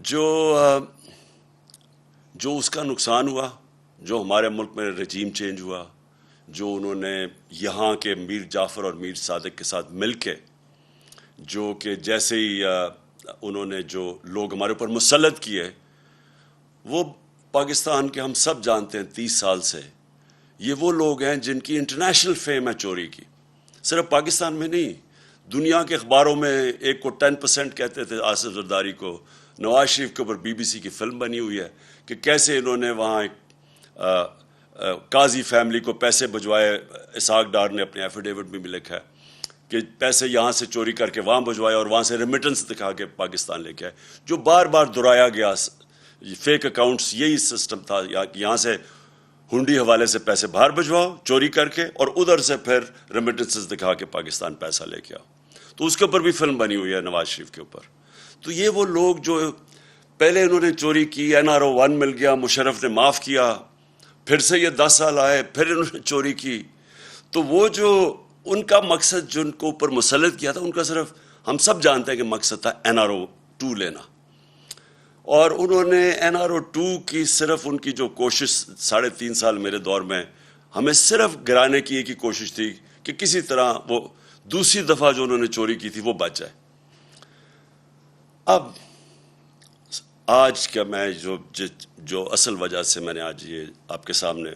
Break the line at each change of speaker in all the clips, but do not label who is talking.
جو اس کا نقصان ہوا، جو ہمارے ملک میں رجیم چینج ہوا، جو انہوں نے یہاں کے میر جعفر اور میر صادق کے ساتھ مل کے، جو کہ جیسے ہی انہوں نے جو لوگ ہمارے اوپر مسلط کیے، وہ پاکستان کے ہم سب جانتے ہیں 30 سال سے یہ وہ لوگ ہیں جن کی انٹرنیشنل فیم ہے چوری کی، صرف پاکستان میں نہیں، دنیا کے اخباروں میں ایک کو 10% کہتے تھے آصف زرداری کو، نواز شریف کے اوپر BBC کی فلم بنی ہوئی ہے کہ کیسے انہوں نے وہاں ایک قاضی فیملی کو پیسے بھجوائے، اسحاق ڈار نے اپنے ایفیڈیوٹ میں بھی لکھا ہے کہ پیسے یہاں سے چوری کر کے وہاں بھجوائے اور وہاں سے ریمیٹنس دکھا کے پاکستان لے کے آئے، جو بار بار دہرایا گیا فیک اکاؤنٹس، یہی سسٹم تھا، یہاں سے ہنڈی حوالے سے پیسے باہر بھجواؤ چوری کر کے اور ادھر سے پھر ریمیٹنسز دکھا کے پاکستان پیسہ لے کے آؤ. تو اس کے اوپر بھی فلم بنی ہوئی ہے نواز شریف کے اوپر. تو یہ وہ لوگ جو پہلے انہوں نے چوری کی، NRO 1 مل گیا، مشرف نے معاف کیا، پھر سے یہ 10 سال آئے، پھر انہوں نے چوری کی. تو وہ جو ان کا مقصد جو ان کو اوپر مسلط کیا تھا، ان کا صرف ہم سب جانتے ہیں کہ مقصد تھا NRO 2 لینا. اور انہوں نے NRO 2 کی صرف ان کی جو کوشش 3.5 سال میرے دور میں ہمیں صرف گرانے کی ایک ہی کوشش تھی کہ کسی طرح وہ دوسری دفعہ جو انہوں نے چوری کی تھی وہ بچ جائے. اب آج کا میں جو اصل وجہ سے میں نے آج یہ آپ کے سامنے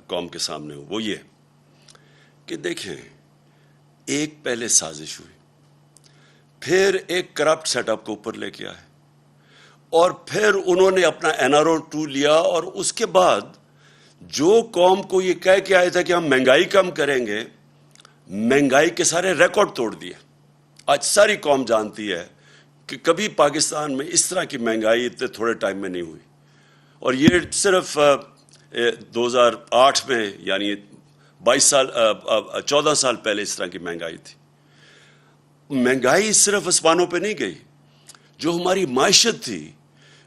قوم کے سامنے ہوں وہ یہ کہ دیکھیں، ایک پہلے سازش ہوئی، پھر ایک کرپٹ سیٹ اپ کو اوپر لے کے آئے، اور پھر انہوں نے اپنا NRO 2 لیا، اور اس کے بعد جو قوم کو یہ کہہ کے آئے تھے کہ ہم مہنگائی کم کریں گے، مہنگائی کے سارے ریکارڈ توڑ دیے. آج ساری قوم جانتی ہے کہ کبھی پاکستان میں اس طرح کی مہنگائی اتنے تھوڑے ٹائم میں نہیں ہوئی، اور یہ صرف 2008 میں یعنی 14 سال پہلے اس طرح کی مہنگائی تھی. مہنگائی صرف آسمانوں پہ نہیں گئی، جو ہماری معیشت تھی،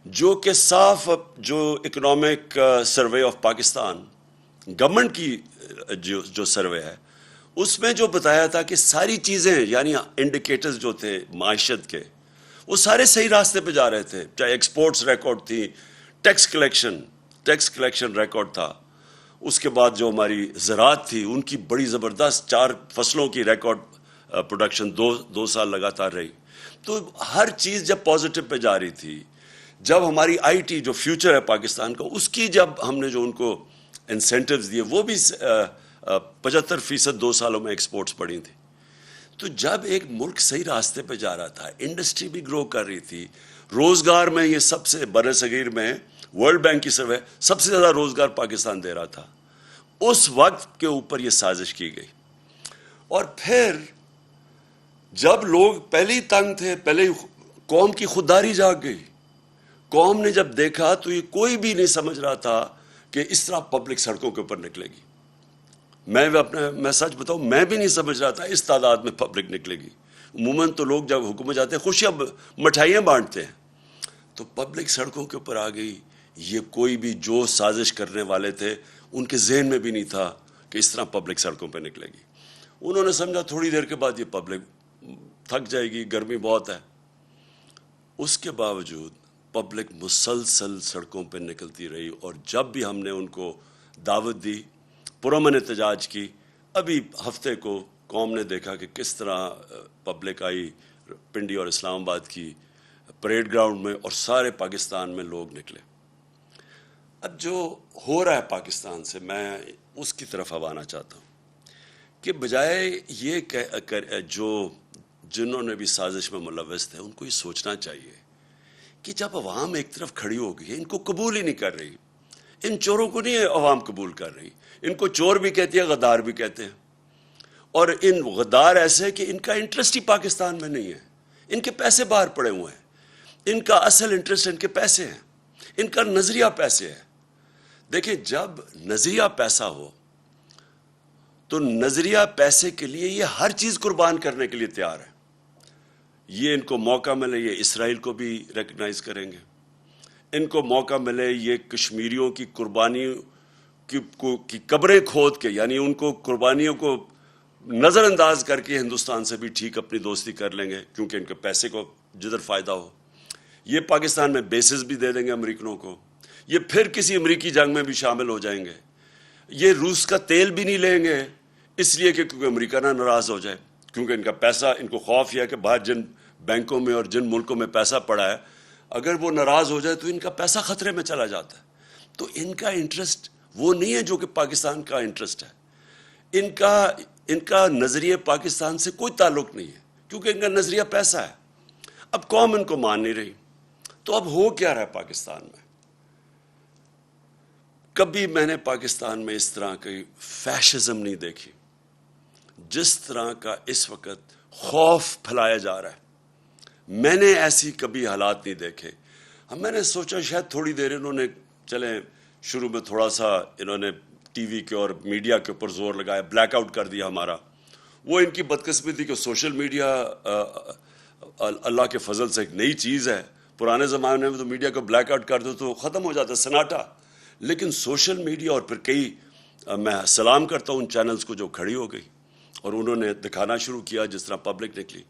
جو کہ صاف جو economic survey of Pakistan government کی جو سروے ہے اس میں جو بتایا تھا کہ ساری چیزیں یعنی انڈیکیٹرز جو تھے معیشت کے وہ سارے صحیح راستے پہ جا رہے تھے، چاہے ایکسپورٹس ریکارڈ تھی، ٹیکس کلیکشن ریکارڈ تھا، اس کے بعد جو ہماری زراعت تھی ان کی بڑی زبردست 4 فصلوں کی ریکارڈ پروڈکشن 2 سال لگاتار رہی. تو ہر چیز جب پازیٹو پہ جا رہی تھی، جب ہماری IT جو فیوچر ہے پاکستان کا، اس کی جب ہم نے جو ان کو انسینٹیوز دیے وہ بھی 75% 2 سالوں میں ایکسپورٹس بڑھی تھی. تو جب ایک ملک صحیح راستے پہ جا رہا تھا، انڈسٹری بھی گرو کر رہی تھی، روزگار میں یہ سب سے بر صغیر میں ورلڈ بینک کی سروے سب سے زیادہ روزگار پاکستان دے رہا تھا، اس وقت کے اوپر یہ سازش کی گئی. اور پھر جب لوگ پہلے ہی تنگ تھے، پہلے قوم کی خودداری جاگ گئی، قوم نے جب دیکھا تو یہ کوئی بھی نہیں سمجھ رہا تھا کہ اس طرح پبلک سڑکوں کے اوپر نکلے گی. میں سچ بتاؤں، میں بھی نہیں سمجھ رہا تھا اس تعداد میں پبلک نکلے گی. عموماً تو لوگ جب حکومت جاتے ہیں خوشیاں مٹھائیاں بانٹتے ہیں، تو پبلک سڑکوں کے اوپر آ گئی. یہ کوئی بھی جو سازش کرنے والے تھے ان کے ذہن میں بھی نہیں تھا کہ اس طرح پبلک سڑکوں پہ نکلے گی. انہوں نے سمجھا تھوڑی دیر کے بعد یہ پبلک تھک جائے گی، گرمی بہت ہے. اس کے باوجود پبلک مسلسل سڑکوں پہ نکلتی رہی، اور جب بھی ہم نے ان کو دعوت دی، پرامن احتجاج کی، ابھی ہفتے کو قوم نے دیکھا کہ کس طرح پبلک آئی پنڈی اور اسلام آباد کی پریڈ گراؤنڈ میں، اور سارے پاکستان میں لوگ نکلے. اب جو ہو رہا ہے پاکستان سے، میں اس کی طرف اب آنا چاہتا ہوں کہ بجائے یہ جو جنہوں نے بھی سازش میں ملوث تھے ان کو یہ سوچنا چاہیے کہ جب عوام ایک طرف کھڑی ہو گئی ہے، ان کو قبول ہی نہیں کر رہی، ان چوروں کو نہیں عوام قبول کر رہی، ان کو چور بھی کہتی ہے، غدار بھی کہتے ہیں، اور ان غدار ایسے کہ ان کا انٹرسٹ ہی پاکستان میں نہیں ہے، ان کے پیسے باہر پڑے ہوئے ہیں، ان کا اصل انٹرسٹ ان کے پیسے ہیں، ان کا نظریہ پیسے ہے. دیکھیں، جب نظریہ پیسہ ہو تو نظریہ پیسے کے لیے یہ ہر چیز قربان کرنے کے لیے تیار ہے. یہ ان کو موقع ملے یہ اسرائیل کو بھی ریکگنائز کریں گے، ان کو موقع ملے یہ کشمیریوں کی قربانیوں کی قبریں کھود کے، یعنی ان کو قربانیوں کو نظر انداز کر کے ہندوستان سے بھی ٹھیک اپنی دوستی کر لیں گے کیونکہ ان کے پیسے کو جدھر فائدہ ہو. یہ پاکستان میں بیسز بھی دے دیں گے امریکنوں کو، یہ پھر کسی امریکی جنگ میں بھی شامل ہو جائیں گے، یہ روس کا تیل بھی نہیں لیں گے اس لیے کہ کیونکہ امریکہ نہ ناراض ہو جائے، کیونکہ ان کا پیسہ، ان کو خوف یہ ہے کہ باہر جن بینکوں میں اور جن ملکوں میں پیسہ پڑا ہے اگر وہ ناراض ہو جائے تو ان کا پیسہ خطرے میں چلا جاتا ہے. تو ان کا انٹرسٹ وہ نہیں ہے جو کہ پاکستان کا انٹرسٹ ہے. ان کا نظریہ پاکستان سے کوئی تعلق نہیں ہے کیونکہ ان کا نظریہ پیسہ ہے. اب قوم ان کو مان نہیں رہی، تو اب ہو کیا رہا ہے پاکستان میں؟ کبھی میں نے پاکستان میں اس طرح کی فیشزم نہیں دیکھی جس طرح کا اس وقت خوف پھیلایا جا رہا ہے. میں نے ایسی کبھی حالات نہیں دیکھے. میں نے سوچا شاید تھوڑی دیر انہوں نے چلیں شروع میں تھوڑا سا انہوں نے ٹی وی کے اور میڈیا کے اوپر زور لگایا، بلیک آؤٹ کر دیا ہمارا. وہ ان کی بدقسمتی کہ سوشل میڈیا اللہ کے فضل سے ایک نئی چیز ہے. پرانے زمانے میں تو میڈیا کو بلیک آؤٹ کر دو تو ختم ہو جاتا سناٹا، لیکن سوشل میڈیا اور پھر کئی، میں سلام کرتا ہوں ان چینلز کو جو کھڑی ہو گئی اور انہوں نے دکھانا شروع کیا جس طرح پبلک نکلی.